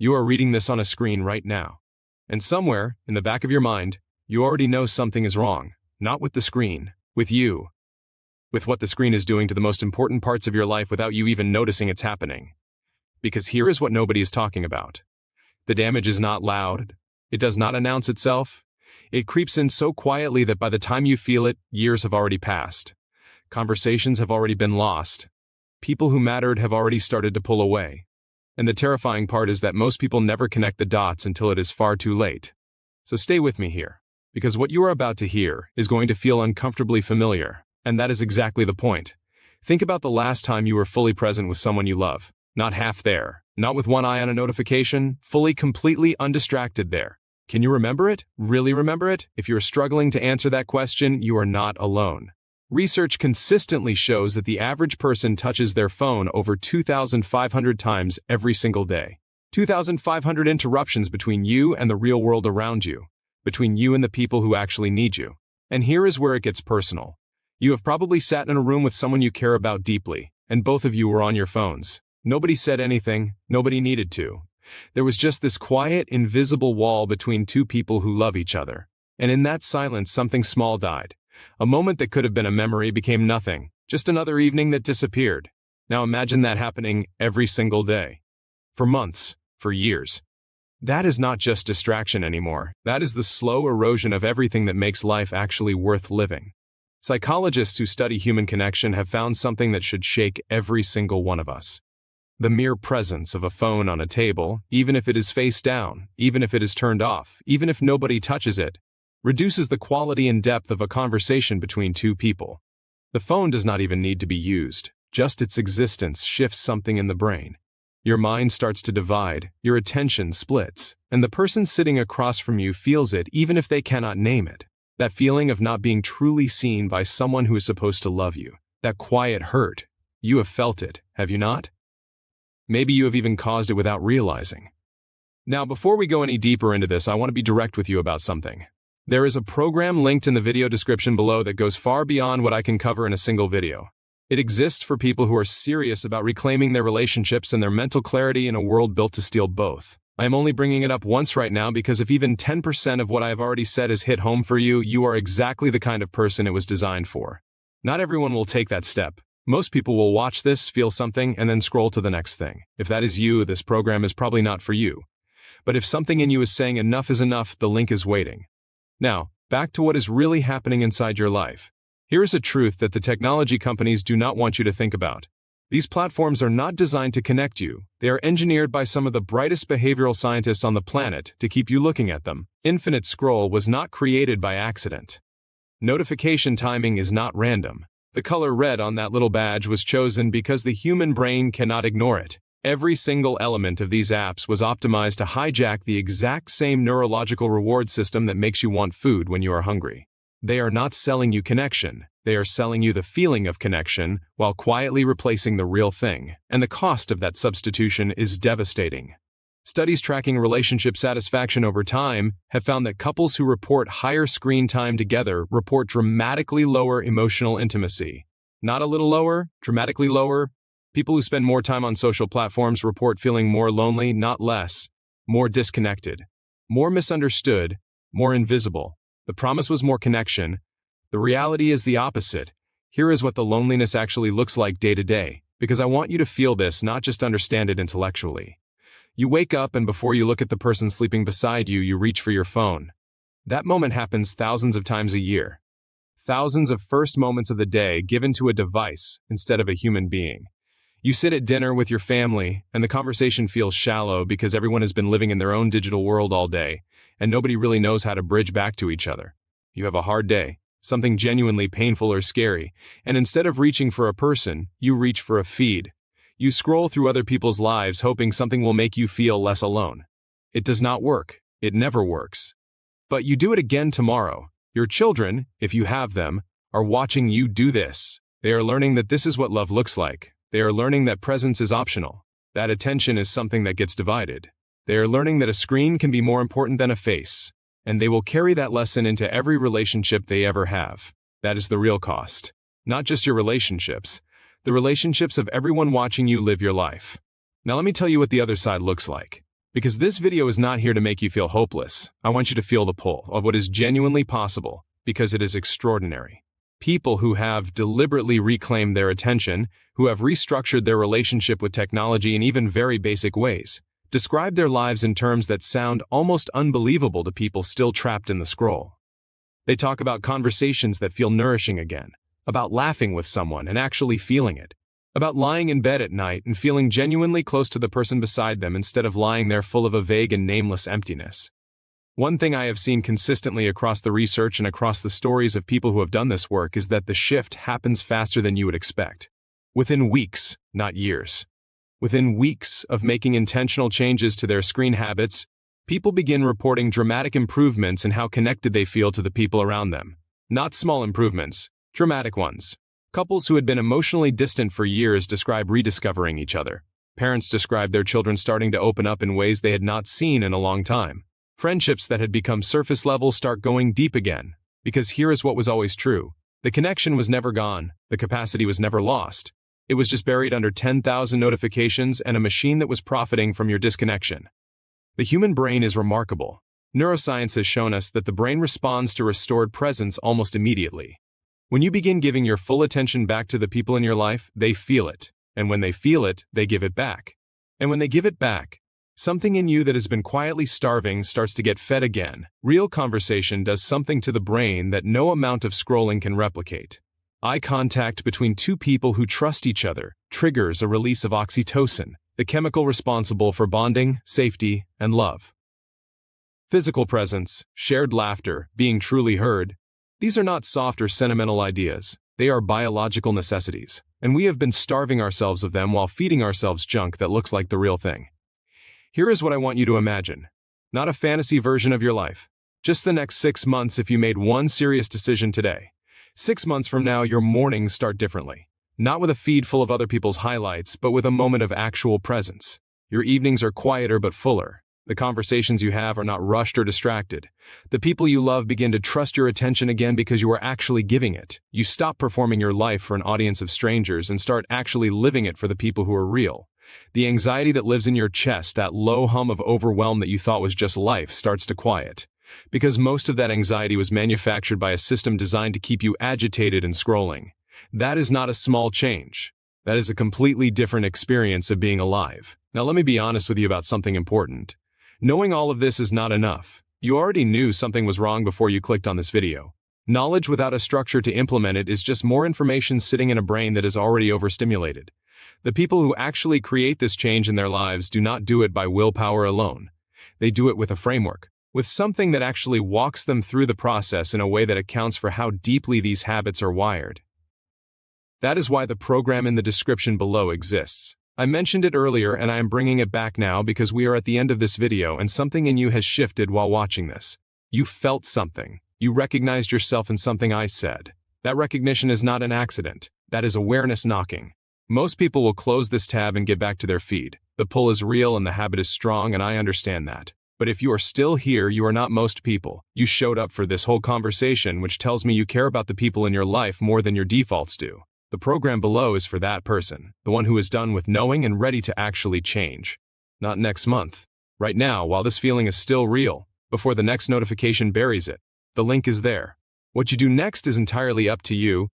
You are reading this on a screen right now. And somewhere, in the back of your mind, you already know something is wrong. Not with the screen, with you. With what the screen is doing to the most important parts of your life without you even noticing it's happening. Because here is what nobody is talking about. The damage is not loud. It does not announce itself. It creeps in so quietly that by the time you feel it, years have already passed. Conversations have already been lost. People who mattered have already started to pull away. And the terrifying part is that most people never connect the dots until it is far too late. So stay with me here, because what you are about to hear is going to feel uncomfortably familiar, and that is exactly the point. Think about the last time you were fully present with someone you love. Not half there, not with one eye on a notification, fully, completely undistracted there. Can you remember it? Really remember it? If you're struggling to answer that question, you are not alone. Research consistently shows that the average person touches their phone over 2,500 times every single day. 2,500 interruptions between you and the real world around you, between you and the people who actually need you. And here is where it gets personal. You have probably sat in a room with someone you care about deeply, and both of you were on your phones. Nobody said anything, nobody needed to. There was just this quiet, invisible wall between two people who love each other. And in that silence, something small died. A moment that could have been a memory became nothing, just another evening that disappeared. Now imagine that happening every single day. For months, for years. That is not just distraction anymore. That is the slow erosion of everything that makes life actually worth living. Psychologists who study human connection have found something that should shake every single one of us. The mere presence of a phone on a table, even if it is face down, even if it is turned off, even if nobody touches it, reduces the quality and depth of a conversation between two people. The phone does not even need to be used. Just its existence shifts something in the brain. Your mind starts to divide, your attention splits, and the person sitting across from you feels it even if they cannot name it. That feeling of not being truly seen by someone who is supposed to love you. That quiet hurt. You have felt it, have you not? Maybe you have even caused it without realizing. Now, before we go any deeper into this, I want to be direct with you about something. There is a program linked in the video description below that goes far beyond what I can cover in a single video. It exists for people who are serious about reclaiming their relationships and their mental clarity in a world built to steal both. I am only bringing it up once right now because if even 10% of what I have already said has hit home for you, you are exactly the kind of person it was designed for. Not everyone will take that step. Most people will watch this, feel something, and then scroll to the next thing. If that is you, this program is probably not for you. But if something in you is saying enough is enough, the link is waiting. Now, back to what is really happening inside your life. Here is a truth that the technology companies do not want you to think about. These platforms are not designed to connect you. They are engineered by some of the brightest behavioral scientists on the planet to keep you looking at them. Infinite scroll was not created by accident. Notification timing is not random. The color red on that little badge was chosen because the human brain cannot ignore it. Every single element of these apps was optimized to hijack the exact same neurological reward system that makes you want food when you are hungry. They are not selling you connection. They are selling you the feeling of connection while quietly replacing the real thing. And the cost of that substitution is devastating. Studies tracking relationship satisfaction over time have found that couples who report higher screen time together report dramatically lower emotional intimacy. Not a little lower, dramatically lower. People who spend more time on social platforms report feeling more lonely, not less, more disconnected, more misunderstood, more invisible. The promise was more connection. The reality is the opposite. Here is what the loneliness actually looks like day to day, because I want you to feel this, not just understand it intellectually. You wake up and before you look at the person sleeping beside you, you reach for your phone. That moment happens thousands of times a year. Thousands of first moments of the day given to a device instead of a human being. You sit at dinner with your family, and the conversation feels shallow because everyone has been living in their own digital world all day, and nobody really knows how to bridge back to each other. You have a hard day, something genuinely painful or scary, and instead of reaching for a person, you reach for a feed. You scroll through other people's lives hoping something will make you feel less alone. It does not work. It never works. But you do it again tomorrow. Your children, if you have them, are watching you do this. They are learning that this is what love looks like. They are learning that presence is optional, that attention is something that gets divided. They are learning that a screen can be more important than a face, and they will carry that lesson into every relationship they ever have. That is the real cost. Not just your relationships, the relationships of everyone watching you live your life. Now let me tell you what the other side looks like. Because this video is not here to make you feel hopeless. I want you to feel the pull of what is genuinely possible, because it is extraordinary. People who have deliberately reclaimed their attention, who have restructured their relationship with technology in even very basic ways, describe their lives in terms that sound almost unbelievable to people still trapped in the scroll. They talk about conversations that feel nourishing again, about laughing with someone and actually feeling it, about lying in bed at night and feeling genuinely close to the person beside them instead of lying there full of a vague and nameless emptiness. One thing I have seen consistently across the research and across the stories of people who have done this work is that the shift happens faster than you would expect. Within weeks, not years. Within weeks of making intentional changes to their screen habits, people begin reporting dramatic improvements in how connected they feel to the people around them. Not small improvements, dramatic ones. Couples who had been emotionally distant for years describe rediscovering each other. Parents describe their children starting to open up in ways they had not seen in a long time. Friendships that had become surface level start going deep again. Because here is what was always true. The connection was never gone. The capacity was never lost. It was just buried under 10,000 notifications and a machine that was profiting from your disconnection. The human brain is remarkable. Neuroscience has shown us that the brain responds to restored presence almost immediately. When you begin giving your full attention back to the people in your life, they feel it. And when they feel it, they give it back. And when they give it back, something in you that has been quietly starving starts to get fed again. Real conversation does something to the brain that no amount of scrolling can replicate. Eye contact between two people who trust each other triggers a release of oxytocin, the chemical responsible for bonding, safety, and love. Physical presence, shared laughter, being truly heard. These are not soft or sentimental ideas. They are biological necessities, and we have been starving ourselves of them while feeding ourselves junk that looks like the real thing. Here is what I want you to imagine. Not a fantasy version of your life. Just the next 6 months if you made one serious decision today. 6 months from now, your mornings start differently. Not with a feed full of other people's highlights, but with a moment of actual presence. Your evenings are quieter but fuller. The conversations you have are not rushed or distracted. The people you love begin to trust your attention again because you are actually giving it. You stop performing your life for an audience of strangers and start actually living it for the people who are real. The anxiety that lives in your chest, that low hum of overwhelm that you thought was just life, starts to quiet. Because most of that anxiety was manufactured by a system designed to keep you agitated and scrolling. That is not a small change. That is a completely different experience of being alive. Now let me be honest with you about something important. Knowing all of this is not enough. You already knew something was wrong before you clicked on this video. Knowledge without a structure to implement it is just more information sitting in a brain that is already overstimulated. The people who actually create this change in their lives do not do it by willpower alone. They do it with a framework, with something that actually walks them through the process in a way that accounts for how deeply these habits are wired. That is why the program in the description below exists. I mentioned it earlier and I am bringing it back now because we are at the end of this video and something in you has shifted while watching this. You felt something. You recognized yourself in something I said. That recognition is not an accident. That is awareness knocking. Most people will close this tab and get back to their feed. The pull is real and the habit is strong, and I understand that. But if you are still here, you are not most people. You showed up for this whole conversation, which tells me you care about the people in your life more than your defaults do. The program below is for that person, the one who is done with knowing and ready to actually change. Not next month. Right now, while this feeling is still real, before the next notification buries it. The link is there. What you do next is entirely up to you.